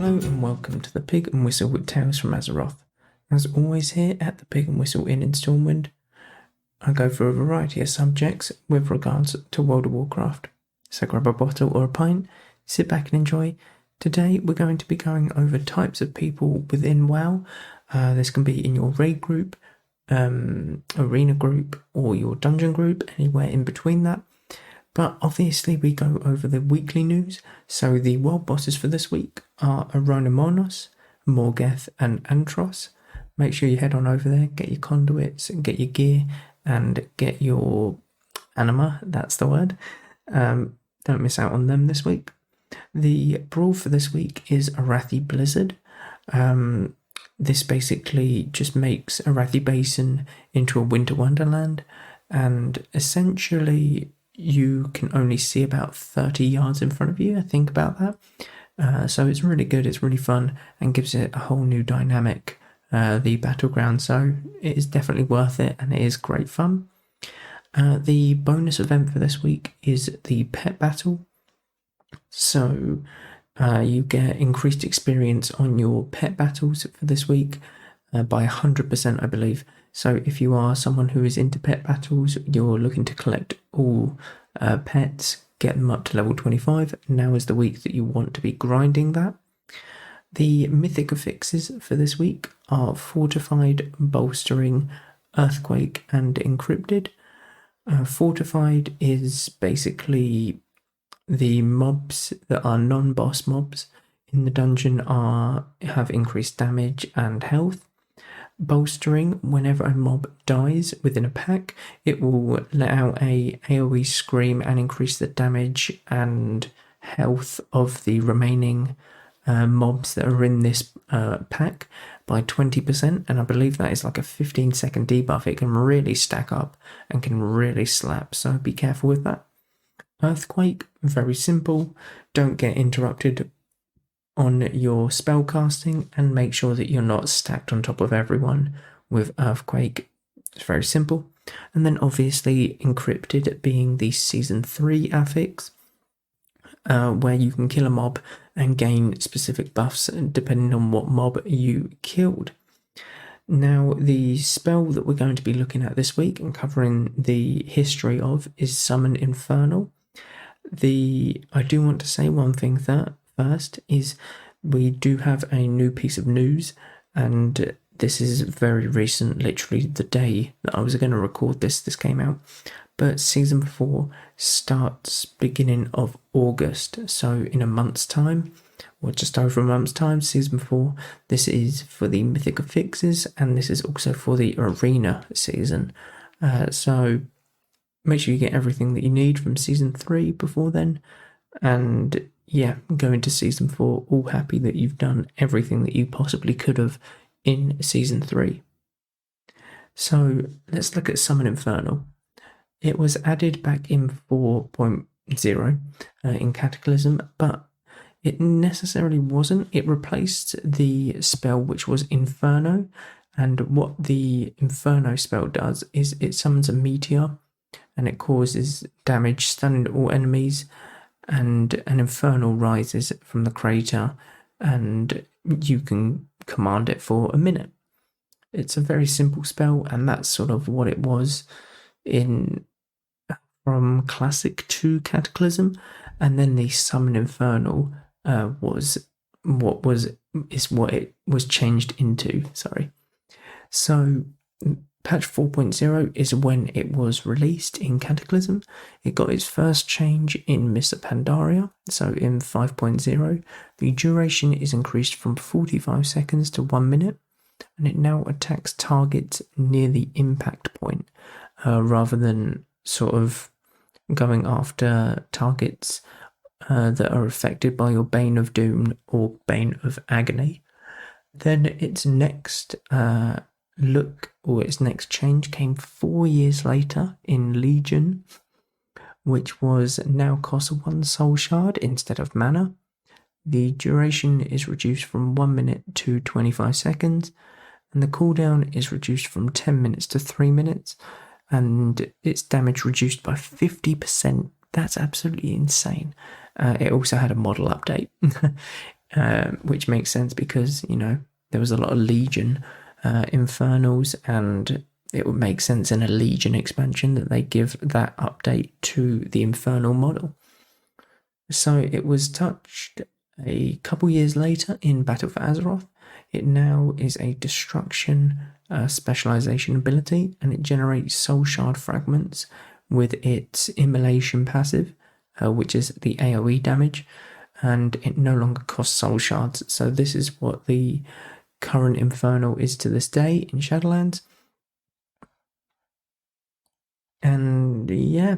Hello and welcome to the Pig and Whistle with Tales from Azeroth. As always here at the Pig and Whistle Inn in Stormwind, I go through a variety of subjects with regards to World of Warcraft. So grab a bottle or a pint, sit back and enjoy. Today we're going to be going over types of people within WoW. This can be in your raid group, arena group or your dungeon group, anywhere in between that. But obviously we go over the weekly news, so the world bosses for this week are Arona Monos, Morgeth and Antros. Make sure you head on over there, get your conduits, get your gear and get your anima, that's the word. Don't miss out on them this week. The brawl for this week is Arathi Blizzard. This basically just makes Arathi Basin into a winter wonderland, and essentially you can only see about 30 yards in front of you, I think about that. So it's really good, it's really fun, and gives it a whole new dynamic, the battleground, so it is definitely worth it, and it is great fun. The bonus event for this week is the pet battle. So you get increased experience on your pet battles for this week by 100%, I believe. So if you are someone who is into pet battles, you're looking to collect all pets, get them up to level 25, now is the week that you want to be grinding that. The mythic affixes for this week are Fortified, Bolstering, Earthquake and Encrypted. Fortified is basically the mobs that are non-boss mobs in the dungeon have increased damage and health. Bolstering, whenever a mob dies within a pack, it will let out a AoE scream and increase the damage and health of the remaining mobs that are in this pack by 20%, and I believe that is like a 15-second debuff. It can really stack up and can really slap, so be careful with that. Earthquake, very simple, don't get interrupted on your spell casting and make sure that you're not stacked on top of everyone with Earthquake. It's very simple. And then obviously Encrypted being the Season 3 affix, where you can kill a mob and gain specific buffs depending on what mob you killed. Now the spell that we're going to be looking at this week and covering the history of is Summon Infernal. I do want to say one thing first is we do have a new piece of news, and this is very recent, literally the day that I was going to record this came out. But Season 4 starts beginning of August, so in a month's time, or just over a month's time, Season 4. This is for the Mythic Affixes, and this is also for the Arena season. So make sure you get everything that you need from Season 3 before then, and yeah, go into Season 4 all happy that you've done everything that you possibly could have in Season 3. So let's look at Summon Infernal. It was added back in 4.0 in Cataclysm, but it necessarily wasn't. It replaced the spell which was Inferno, and what the Inferno spell does is it summons a meteor and it causes damage, stunning all enemies, and an Infernal rises from the crater and you can command it for a minute. It's a very simple spell, and that's sort of what it was from Classic to Cataclysm, and then the Summon Infernal was what it was changed into. So patch 4.0 is when it was released in Cataclysm. It got its first change in Mists of Pandaria, so in 5.0, the duration is increased from 45 seconds to 1 minute, and it now attacks targets near the impact point, rather than sort of going after targets that are affected by your Bane of Doom or Bane of Agony. Then its next its next change came 4 years later in Legion, which was now costs 1 soul shard instead of mana. The duration is reduced from 1 minute to 25 seconds, and the cooldown is reduced from 10 minutes to 3 minutes, and its damage reduced by 50%. That's absolutely insane. It also had a model update. which makes sense because, there was a lot of Legion Infernals, and it would make sense in a Legion expansion that they give that update to the Infernal model. So it was touched a couple years later in Battle for Azeroth. It now is a destruction specialization ability, and it generates soul shard fragments with its immolation passive, which is the AoE damage, and it no longer costs soul shards. So this is what the current Infernal is to this day in Shadowlands. And yeah,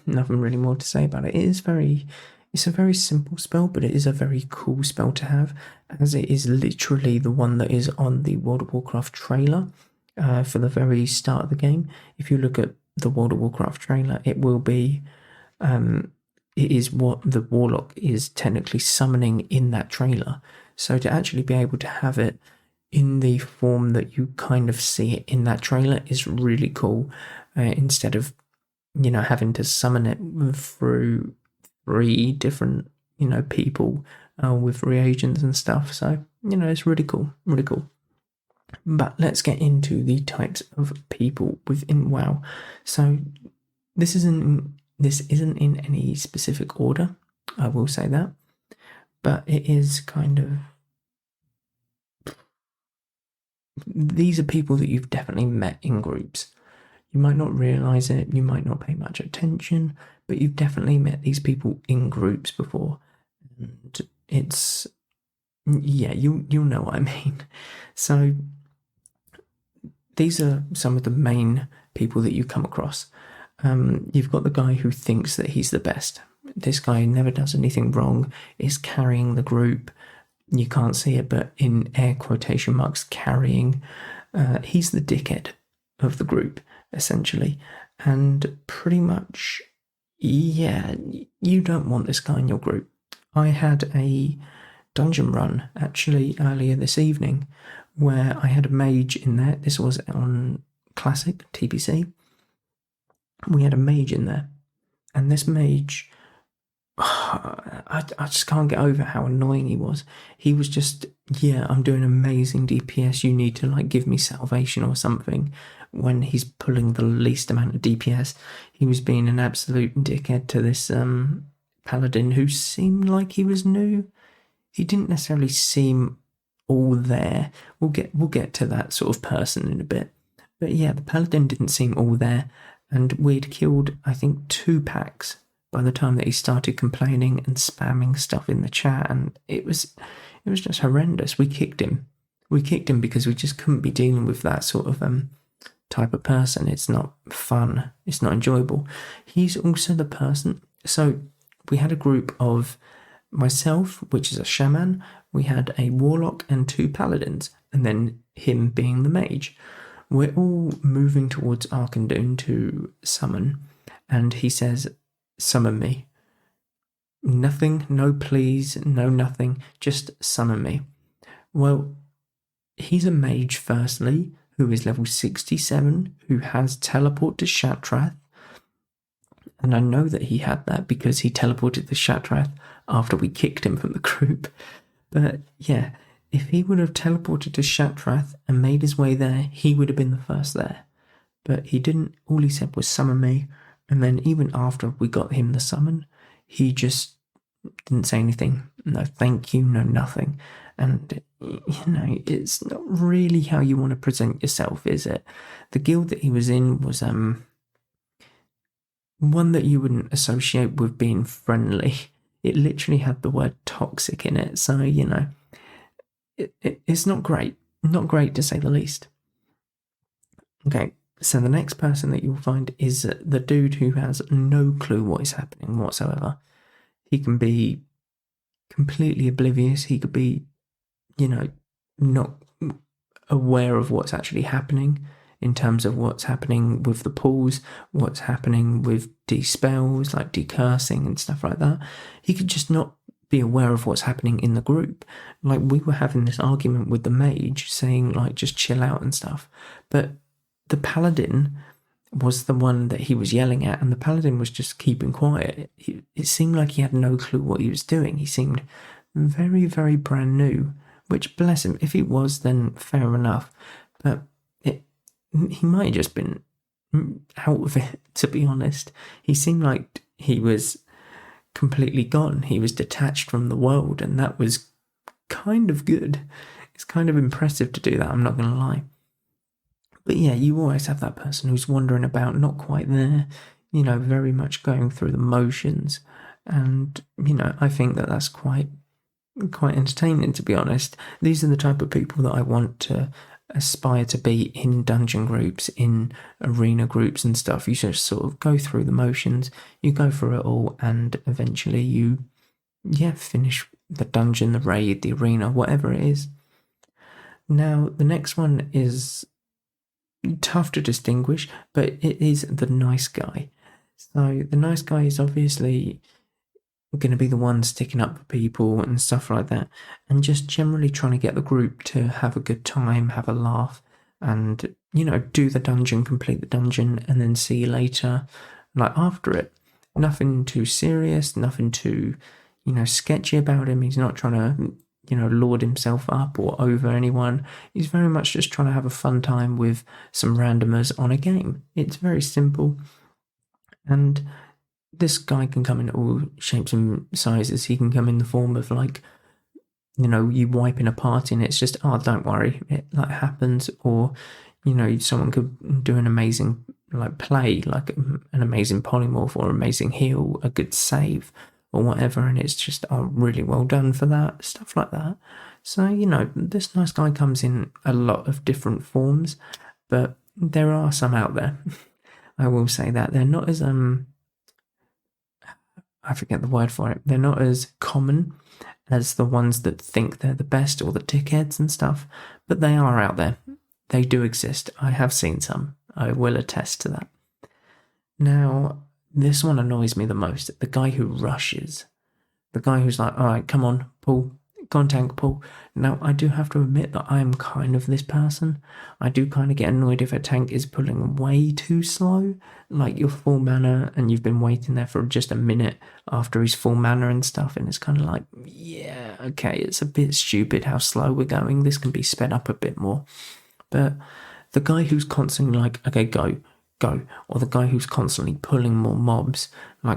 nothing really more to say about it. It's a very simple spell, but it is a very cool spell to have, as it is literally the one that is on the World of Warcraft trailer for the very start of the game. If you look at the World of Warcraft trailer, it will be, it is what the Warlock is technically summoning in that trailer. So to actually be able to have it in the form that you kind of see it in that trailer is really cool, instead of, having to summon it through 3 different, people with reagents and stuff. So, it's really cool, really cool. But let's get into the types of people within WoW. So this isn't in any specific order, I will say that, but it is kind of, these are people that you've definitely met in groups. You might not realise it, you might not pay much attention, but you've definitely met these people in groups before. And it's, yeah, you'll know what I mean. So these are some of the main people that you come across. You've got the guy who thinks that he's the best. This guy never does anything wrong, is carrying the group. You can't see it, but in air quotation marks, carrying. He's the dickhead of the group, essentially. And pretty much, yeah, you don't want this guy in your group. I had a dungeon run, actually, earlier this evening, where I had a mage in there. This was on Classic, TPC. We had a mage in there. And this mage, I just can't get over how annoying he was. He was just, yeah, I'm doing amazing DPS, you need to give me salvation or something, when he's pulling the least amount of DPS. He was being an absolute dickhead to this paladin who seemed like he was new. He didn't necessarily seem all there. We'll get to that sort of person in a bit. But yeah, the paladin didn't seem all there, and we'd killed, I think, 2 packs by the time that he started complaining and spamming stuff in the chat, and it was just horrendous. We kicked him because we just couldn't be dealing with that sort of type of person. It's not fun, it's not enjoyable. He's also the person, so we had a group of myself, which is a shaman, we had a warlock and 2 paladins, and then him being the mage. We're all moving towards Arkandoon to summon, and he says, summon me. Nothing, no please, no nothing, just summon me. Well, he's a mage, firstly, who is level 67, who has teleport to Shatrath, and I know that he had that because he teleported to Shatrath after we kicked him from the group. But yeah, if he would have teleported to Shatrath and made his way there, he would have been the first there. But he didn't. All he said was summon me. And then even after we got him the summon, he just didn't say anything. No thank you, no nothing. And, it's not really how you want to present yourself, is it? The guild that he was in was one that you wouldn't associate with being friendly. It literally had the word toxic in it. So, it's not great. Not great, to say the least. Okay. So the next person that you'll find is the dude who has no clue what is happening whatsoever. He can be completely oblivious. He could be, not aware of what's actually happening in terms of what's happening with the pools, what's happening with de-spells, like decursing and stuff like that. He could just not be aware of what's happening in the group. Like, we were having this argument with the mage saying, just chill out and stuff. But the paladin was the one that he was yelling at, and the paladin was just keeping quiet. It seemed like he had no clue what he was doing. He seemed very, very brand new, which, bless him, if he was, then fair enough. But he might have just been out of it, to be honest. He seemed like he was completely gone. He was detached from the world, and that was kind of good. It's kind of impressive to do that, I'm not going to lie. But yeah, you always have that person who's wandering about, not quite there, very much going through the motions. And, I think that that's quite entertaining, to be honest. These are the type of people that I want to aspire to be in dungeon groups, in arena groups and stuff. You just sort of go through the motions, you go through it all, and eventually you finish the dungeon, the raid, the arena, whatever it is. Now, the next one is tough to distinguish, but it is the nice guy. So the nice guy is obviously going to be the one sticking up for people and stuff like that, and just generally trying to get the group to have a good time, have a laugh, and do the dungeon, complete the dungeon, and then see you later, like after it. Nothing too serious, nothing too sketchy about him. He's not trying to lord himself up or over anyone. He's very much just trying to have a fun time with some randomers on a game. It's very simple, and this guy can come in all shapes and sizes. He can come in the form of you wiping a party and it's just, oh, don't worry, it happens. Or, someone could do an amazing play, like an amazing polymorph or amazing heal, a good save or whatever. And it's just, oh, really well done for that, stuff like that. So, this nice guy comes in a lot of different forms, but there are some out there. I will say that they're not as, I forget the word for it. They're not as common as the ones that think they're the best or the dickheads and stuff, but they are out there. They do exist. I have seen some. I will attest to that. Now, this one annoys me the most. The guy who rushes. The guy who's like, all right, come on, pull. Go on, tank, pull. Now, I do have to admit that I am kind of this person. I do kind of get annoyed if a tank is pulling way too slow, like you're full mana and you've been waiting there for just a minute after he's full mana and stuff, and it's kind of like, yeah, okay, it's a bit stupid how slow we're going. This can be sped up a bit more. But the guy who's constantly like, okay, go, or the guy who's constantly pulling more mobs,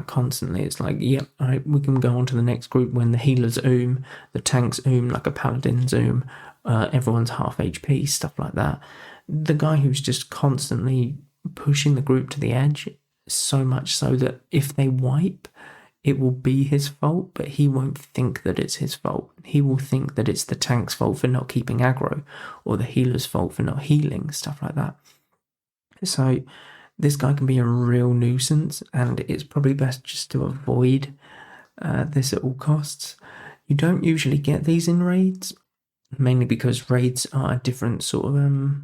constantly, it's like, yep, all right, we can go on to the next group when the healers the tanks like a paladin everyone's half HP, stuff like that. The guy who's just constantly pushing the group to the edge, so much so that if they wipe, it will be his fault, but he won't think that it's his fault. He will think that it's the tank's fault for not keeping aggro, or the healer's fault for not healing, stuff like that. So this guy can be a real nuisance, and it's probably best just to avoid this at all costs. You don't usually get these in raids, mainly because raids are a different sort of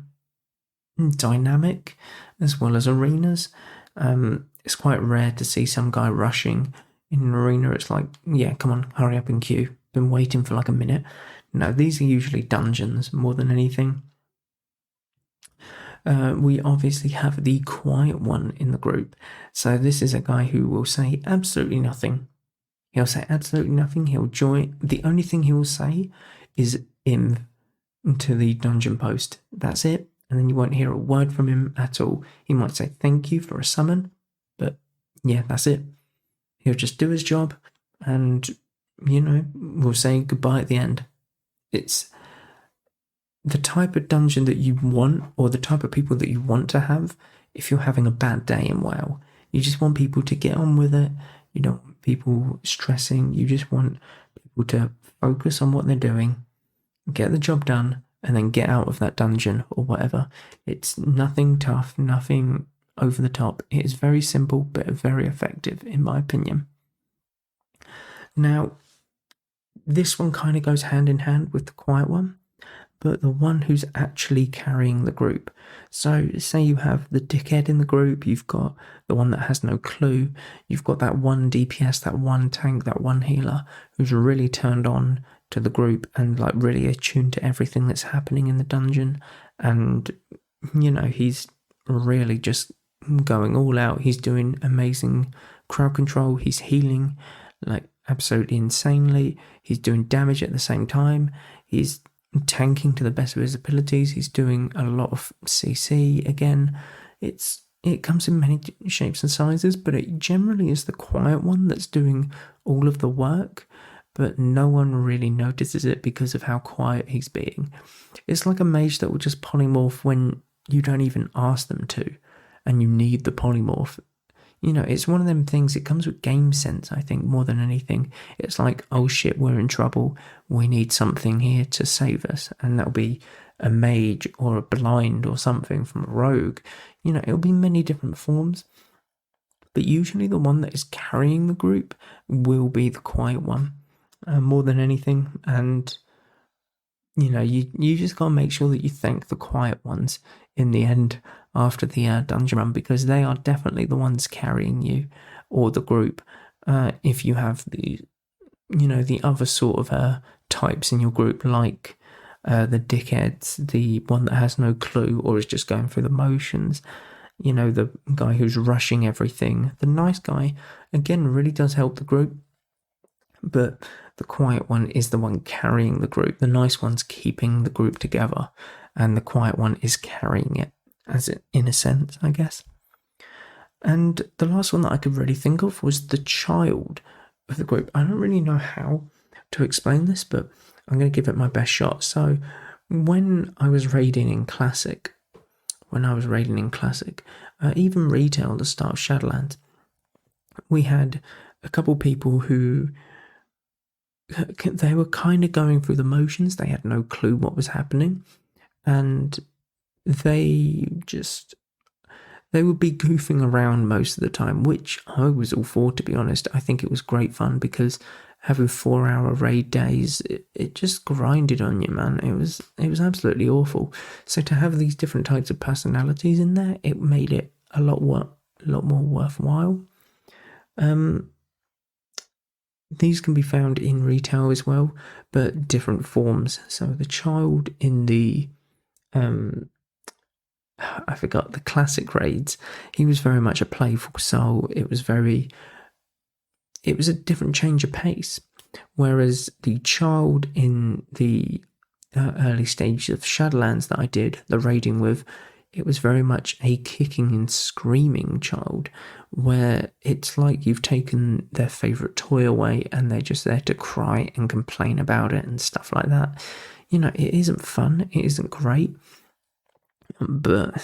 dynamic as well as arenas. It's quite rare to see some guy rushing in an arena. It's like, yeah, come on, hurry up and queue. Been waiting for a minute. No, these are usually dungeons more than anything. We obviously have the quiet one in the group. So this is a guy who will say absolutely nothing. He'll say absolutely nothing. He'll join. The only thing he will say is "im" to the dungeon post. That's it. And then you won't hear a word from him at all. He might say thank you for a summon, but yeah, that's it. He'll just do his job, and we'll say goodbye at the end. It's the type of dungeon that you want, or the type of people that you want to have if you're having a bad day in WoW. You just want people to get on with it. You don't want people stressing. You just want people to focus on what they're doing, get the job done, and then get out of that dungeon or whatever. It's nothing tough, nothing over the top. It is very simple, but very effective, in my opinion. Now, this one kind of goes hand in hand with the quiet one, but the one who's actually carrying the group. So say you have the dickhead in the group, you've got the one that has no clue, you've got that one DPS, that one tank, that one healer who's really turned on to the group and really attuned to everything that's happening in the dungeon, and he's really just going all out. He's doing amazing crowd control, he's healing, absolutely insanely. He's doing damage at the same time. He's tanking to the best of his abilities. He's doing a lot of CC again. It comes in many shapes and sizes, but it generally is the quiet one that's doing all of the work, but no one really notices it because of how quiet he's being. It's like a mage that will just polymorph when you don't even ask them to, and you need the polymorph. You know, it's one of them things, it comes with game sense, I think, more than anything. It's like, oh shit, we're in trouble, we need something here to save us, and that'll be a mage or a blind or something from a rogue. You know, it'll be many different forms, but usually the one that is carrying the group will be the quiet one, more than anything. And you know, you just gotta make sure that you thank the quiet ones in the end after the dungeon run, because they are definitely the ones carrying you or the group. If you have the other sort of types in your group, like the dickheads, the one that has no clue or is just going through the motions, you know, the guy who's rushing everything. The nice guy, again, really does help the group, but the quiet one is the one carrying the group. The nice one's keeping the group together, and the quiet one is carrying it, in a sense, I guess. And the last one that I could really think of was the child of the group. I don't really know how to explain this, but I'm going to give it my best shot. So when I was raiding in Classic, even retail at the start of Shadowlands, we had a couple people who, they were kind of going through the motions. They had no clue what was happening, and they would be goofing around most of the time, which I was all for, to be honest. I think it was great fun, because having 4-hour raid days, it just grinded on you, man. It was absolutely awful. So to have these different types of personalities in there, it made it a lot more worthwhile. These can be found in retail as well, but different forms. So the child in the I forgot, the classic raids, he was very much a playful soul. It was a different change of pace. Whereas the child in the early stages of Shadowlands that I did the raiding with, it was very much a kicking and screaming child, where it's like you've taken their favourite toy away and they're just there to cry and complain about it and stuff like that. You know, it isn't fun, it isn't great. But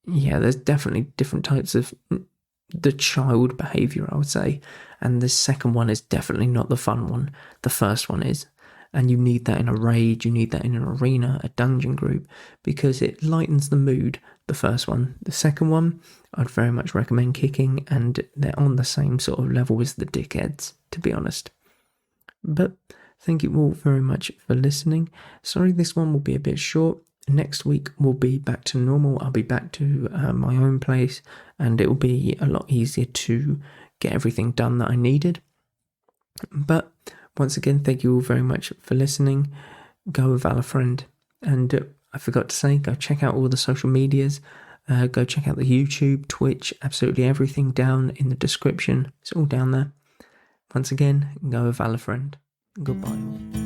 yeah, there's definitely different types of the child behaviour, I would say, and the second one is definitely not the fun one. The first one is, and you need that in a raid, you need that in an arena, a dungeon group, because it lightens the mood, the first one. The second one, I'd very much recommend kicking, and they're on the same sort of level as the dickheads, to be honest. But thank you all very much for listening. Sorry this one will be a bit short. Next week we'll be back to normal. I'll be back to my own place, and it will be a lot easier to get everything done that I needed. But once again, thank you all very much for listening. Go with Valorfriend, and I forgot to say, go check out all the social medias. Go check out the YouTube, Twitch, absolutely everything down in the description. It's all down there. Once again, go with Valorfriend. Goodbye all.